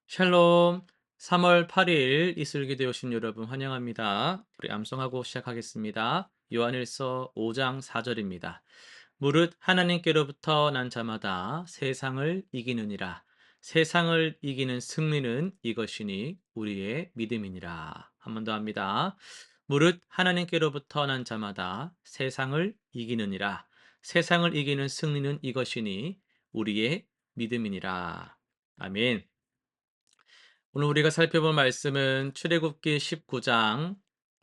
샬롬. 3월 8일 이슬기도에 오신 여러분 환영합니다. 우리 암송하고 시작하겠습니다. 요한일서 5장 4절입니다. 무릇 하나님께로부터 난 자마다 세상을 이기느니라. 세상을 이기는 승리는 이것이니 우리의 믿음이니라. 한 번 더 합니다. 무릇 하나님께로부터 난 자마다 세상을 이기느니라. 세상을 이기는 승리는 이것이니 우리의 믿음이니라. 아멘. 오늘 우리가 살펴볼 말씀은 출애굽기 19장,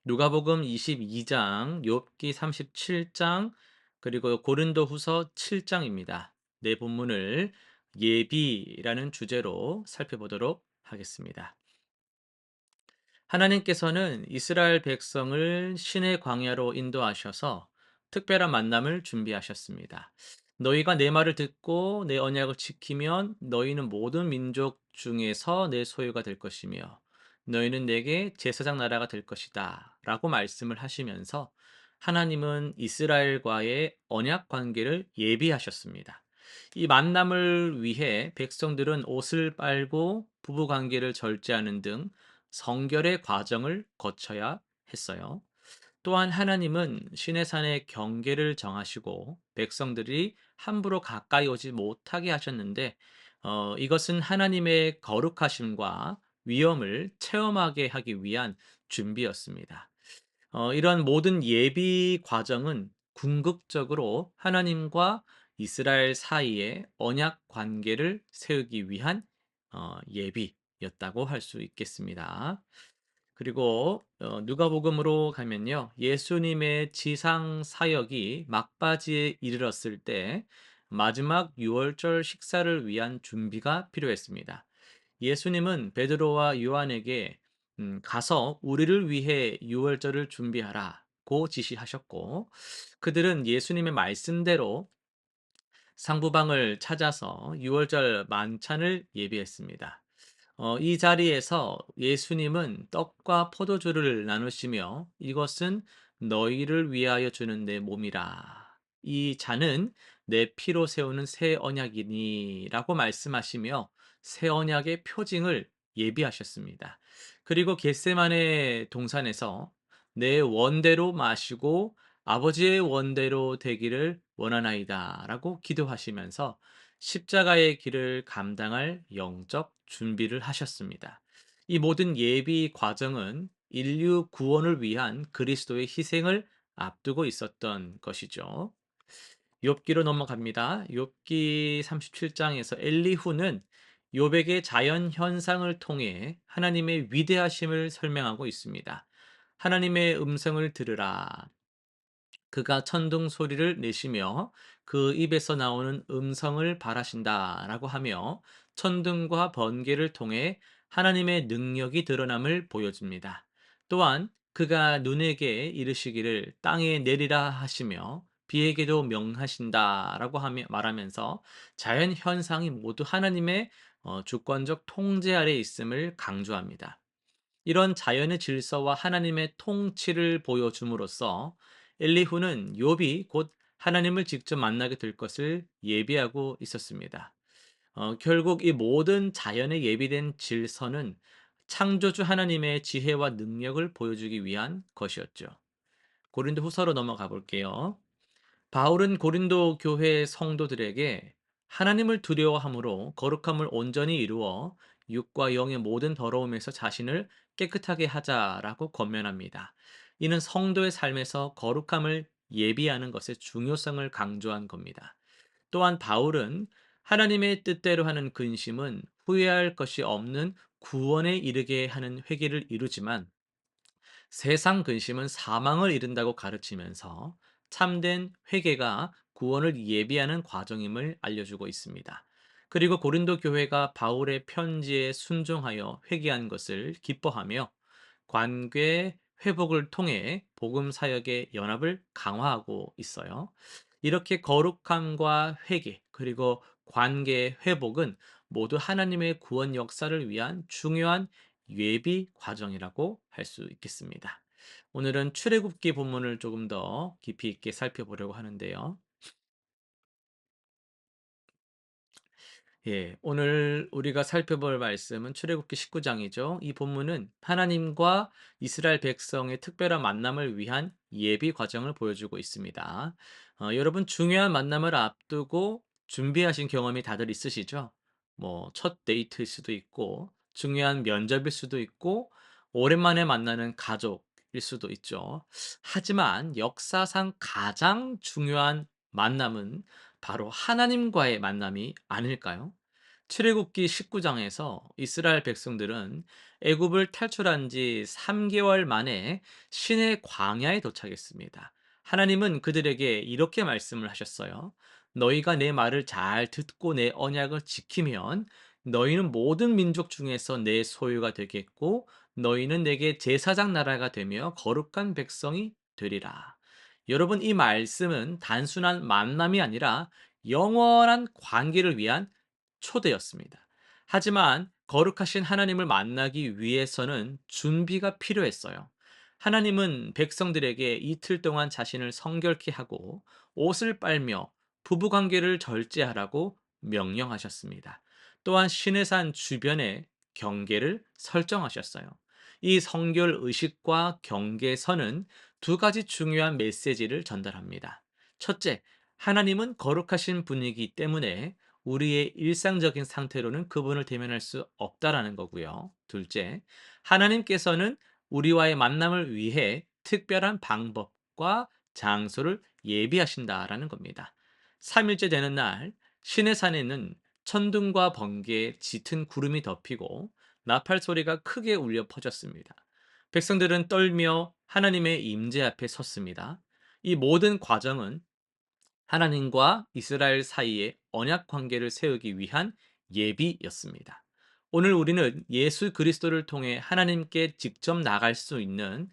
누가복음 22장, 욥기 37장, 그리고 고린도후서 7장입니다. 네 본문을 예비라는 주제로 살펴보도록 하겠습니다. 하나님께서는 이스라엘 백성을 신의 광야로 인도하셔서 특별한 만남을 준비하셨습니다. 너희가 내 말을 듣고 내 언약을 지키면 너희는 모든 민족 중에서 내 소유가 될 것이며 너희는 내게 제사장 나라가 될 것이다 라고 말씀을 하시면서 하나님은 이스라엘과의 언약 관계를 예비하셨습니다. 이 만남을 위해 백성들은 옷을 빨고 부부 관계를 절제하는 등 성결의 과정을 거쳐야 했어요. 또한 하나님은 시내산의 경계를 정하시고 백성들이 함부로 가까이 오지 못하게 하셨는데 이것은 하나님의 거룩하심과 위엄을 체험하게 하기 위한 준비였습니다. 이런 모든 예비 과정은 궁극적으로 하나님과 이스라엘 사이의 언약 관계를 세우기 위한 예비였다고 할 수 있겠습니다. 그리고 누가복음으로 가면요. 예수님의 지상 사역이 막바지에 이르렀을 때 마지막 유월절 식사를 위한 준비가 필요했습니다. 예수님은 베드로와 요한에게 가서 우리를 위해 유월절을 준비하라고 지시하셨고 그들은 예수님의 말씀대로 상부방을 찾아서 유월절 만찬을 예비했습니다. 이 자리에서 예수님은 떡과 포도주를 나누시며 이것은 너희를 위하여 주는 내 몸이라. 이 잔은 내 피로 세우는 새 언약이니라고 말씀하시며 새 언약의 표징을 예비하셨습니다. 그리고 겟세마네 동산에서 내 원대로 마시고 아버지의 원대로 되기를 원하나이다라고 기도하시면서 십자가의 길을 감당할 영적 준비를 하셨습니다. 이 모든 예비 과정은 인류 구원을 위한 그리스도의 희생을 앞두고 있었던 것이죠. 욥기로 넘어갑니다. 욥기 37장에서 엘리후는 욥에게 자연 현상을 통해 하나님의 위대하심을 설명하고 있습니다. 하나님의 음성을 들으라. 그가 천둥 소리를 내시며 그 입에서 나오는 음성을 발하신다라고 하며 천둥과 번개를 통해 하나님의 능력이 드러남을 보여줍니다. 또한 그가 눈에게 이르시기를 땅에 내리라 하시며 비에게도 명하신다라고 하며 말하면서 자연 현상이 모두 하나님의 주권적 통제 아래 있음을 강조합니다. 이런 자연의 질서와 하나님의 통치를 보여줌으로써 엘리후는 욥이 곧 하나님을 직접 만나게 될 것을 예비하고 있었습니다. 결국 이 모든 자연에 예비된 질서는 창조주 하나님의 지혜와 능력을 보여주기 위한 것이었죠. 고린도 후서로 넘어가 볼게요. 바울은 고린도 교회 성도들에게 하나님을 두려워함으로 거룩함을 온전히 이루어 육과 영의 모든 더러움에서 자신을 깨끗하게 하자라고 권면합니다. 이는 성도의 삶에서 거룩함을 예비하는 것의 중요성을 강조한 겁니다. 또한 바울은 하나님의 뜻대로 하는 근심은 후회할 것이 없는 구원에 이르게 하는 회개를 이루지만 세상 근심은 사망을 이른다고 가르치면서 참된 회개가 구원을 예비하는 과정임을 알려주고 있습니다. 그리고 고린도 교회가 바울의 편지에 순종하여 회개한 것을 기뻐하며 관계 회복을 통해 복음 사역의 연합을 강화하고 있어요. 이렇게 거룩함과 회개 그리고 관계 회복은 모두 하나님의 구원 역사를 위한 중요한 예비 과정이라고 할 수 있겠습니다. 오늘은 출애굽기 본문을 조금 더 깊이 있게 살펴보려고 하는데요. 오늘 우리가 살펴볼 말씀은 출애굽기 19장이죠. 이 본문은 하나님과 이스라엘 백성의 특별한 만남을 위한 예비 과정을 보여주고 있습니다. 여러분 중요한 만남을 앞두고 준비하신 경험이 다들 있으시죠? 뭐 첫 데이트일 수도 있고 중요한 면접일 수도 있고 오랜만에 만나는 가족일 수도 있죠. 하지만 역사상 가장 중요한 만남은 바로 하나님과의 만남이 아닐까요? 출애굽기 19장에서 이스라엘 백성들은 애굽을 탈출한 지 3개월 만에 시내 광야에 도착했습니다. 하나님은 그들에게 이렇게 말씀을 하셨어요. 너희가 내 말을 잘 듣고 내 언약을 지키면 너희는 모든 민족 중에서 내 소유가 되겠고 너희는 내게 제사장 나라가 되며 거룩한 백성이 되리라. 여러분, 이 말씀은 단순한 만남이 아니라 영원한 관계를 위한 초대였습니다. 하지만 거룩하신 하나님을 만나기 위해서는 준비가 필요했어요. 하나님은 백성들에게 이틀 동안 자신을 성결케 하고 옷을 빨며 부부 관계를 절제하라고 명령하셨습니다. 또한 시내산 주변에 경계를 설정하셨어요. 이 성결 의식과 경계선은 두 가지 중요한 메시지를 전달합니다. 첫째, 하나님은 거룩하신 분이기 때문에 우리의 일상적인 상태로는 그분을 대면할 수 없다라는 거고요. 둘째, 하나님께서는 우리와의 만남을 위해 특별한 방법과 장소를 예비하신다라는 겁니다. 3일째 되는 날, 시내 산에는 천둥과 번개에 짙은 구름이 덮이고 나팔 소리가 크게 울려 퍼졌습니다. 백성들은 떨며 하나님의 임재 앞에 섰습니다. 이 모든 과정은 하나님과 이스라엘 사이에 언약 관계를 세우기 위한 예비였습니다. 오늘 우리는 예수 그리스도를 통해 하나님께 직접 나아갈 수 있는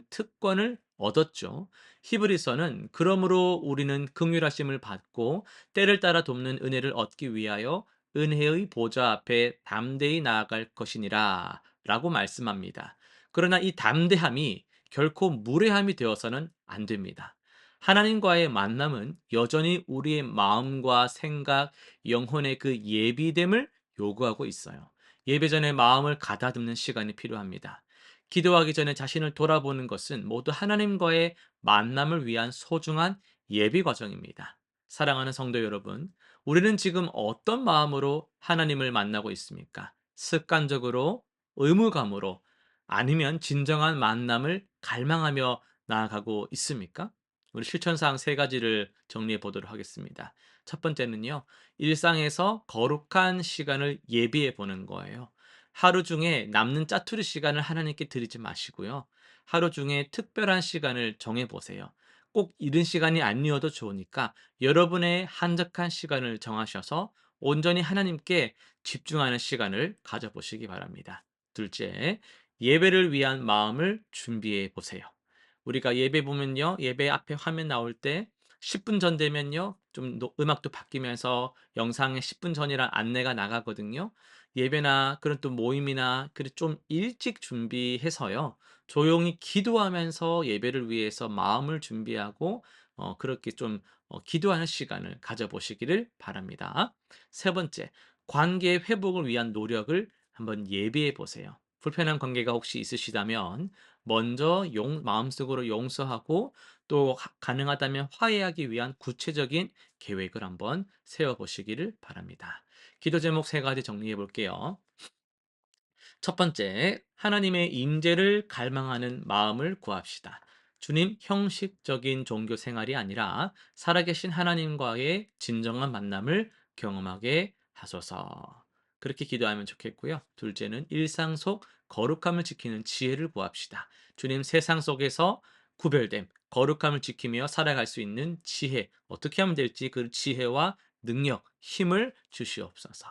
특권을 얻었죠. 히브리서는 그러므로 우리는 긍휼하심을 받고 때를 따라 돕는 은혜를 얻기 위하여 은혜의 보좌 앞에 담대히 나아갈 것이니라 라고 말씀합니다. 그러나 이 담대함이 결코 무례함이 되어서는 안 됩니다. 하나님과의 만남은 여전히 우리의 마음과 생각, 영혼의 그 예비됨을 요구하고 있어요. 예배 전에 마음을 가다듬는 시간이 필요합니다. 기도하기 전에 자신을 돌아보는 것은 모두 하나님과의 만남을 위한 소중한 예비 과정입니다. 사랑하는 성도 여러분, 우리는 지금 어떤 마음으로 하나님을 만나고 있습니까? 습관적으로, 의무감으로, 아니면 진정한 만남을 갈망하며 나아가고 있습니까? 우리 실천사항 세 가지를 정리해 보도록 하겠습니다. 첫 번째는요, 일상에서 거룩한 시간을 예비해 보는 거예요. 하루 중에 남는 짜투리 시간을 하나님께 드리지 마시고요. 하루 중에 특별한 시간을 정해 보세요. 꼭 이른 시간이 아니어도 좋으니까 여러분의 한적한 시간을 정하셔서 온전히 하나님께 집중하는 시간을 가져보시기 바랍니다. 둘째, 예배를 위한 마음을 준비해 보세요. 우리가 예배 보면요. 예배 앞에 화면 나올 때 10분 전 되면요. 좀 음악도 바뀌면서 영상에 10분 전이란 안내가 나가거든요. 예배나 그런 또 모임이나 좀 일찍 준비해서요. 조용히 기도하면서 예배를 위해서 마음을 준비하고 그렇게 좀 기도하는 시간을 가져보시기를 바랍니다. 세 번째, 관계 회복을 위한 노력을 한번 예비해 보세요. 불편한 관계가 혹시 있으시다면 먼저 마음속으로 용서하고 또 가능하다면 화해하기 위한 구체적인 계획을 한번 세워보시기를 바랍니다. 기도 제목 세 가지 정리해 볼게요. 첫 번째, 하나님의 임재를 갈망하는 마음을 구합시다. 주님, 형식적인 종교 생활이 아니라 살아계신 하나님과의 진정한 만남을 경험하게 하소서. 그렇게 기도하면 좋겠고요. 둘째는 일상 속 거룩함을 지키는 지혜를 구합시다. 주님, 세상 속에서 구별됨, 거룩함을 지키며 살아갈 수 있는 지혜, 어떻게 하면 될지 그 지혜와 능력, 힘을 주시옵소서.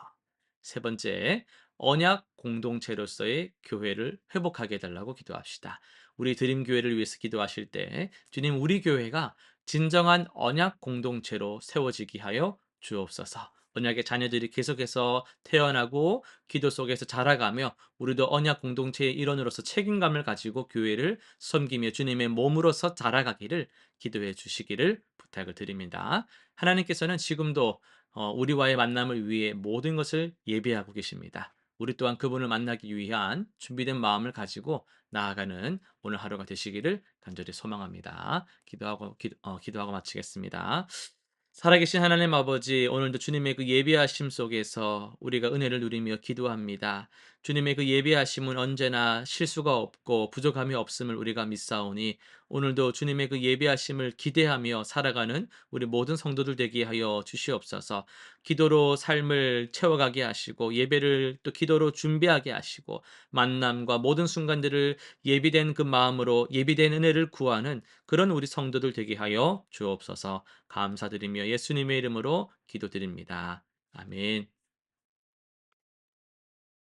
세 번째, 언약 공동체로서의 교회를 회복하게 해달라고 기도합시다. 우리 드림 교회를 위해서 기도하실 때 주님, 우리 교회가 진정한 언약 공동체로 세워지게 하여 주옵소서. 언약의 자녀들이 계속해서 태어나고 기도 속에서 자라가며 우리도 언약 공동체의 일원으로서 책임감을 가지고 교회를 섬기며 주님의 몸으로서 자라가기를 기도해 주시기를 부탁을 드립니다. 하나님께서는 지금도 우리와의 만남을 위해 모든 것을 예비하고 계십니다. 우리 또한 그분을 만나기 위한 준비된 마음을 가지고 나아가는 오늘 하루가 되시기를 간절히 소망합니다. 기도하고 마치겠습니다. 살아계신 하나님 아버지, 오늘도 주님의 그 예비하심 속에서 우리가 은혜를 누리며 기도합니다. 주님의 그 예비하심은 언제나 실수가 없고 부족함이 없음을 우리가 믿사오니, 오늘도 주님의 그 예비하심을 기대하며 살아가는 우리 모든 성도들 되게 하여 주시옵소서. 기도로 삶을 채워가게 하시고, 예배를 또 기도로 준비하게 하시고, 만남과 모든 순간들을 예비된 그 마음으로 예비된 은혜를 구하는 그런 우리 성도들 되게 하여 주옵소서. 감사드리며 예수님의 이름으로 기도드립니다. 아멘.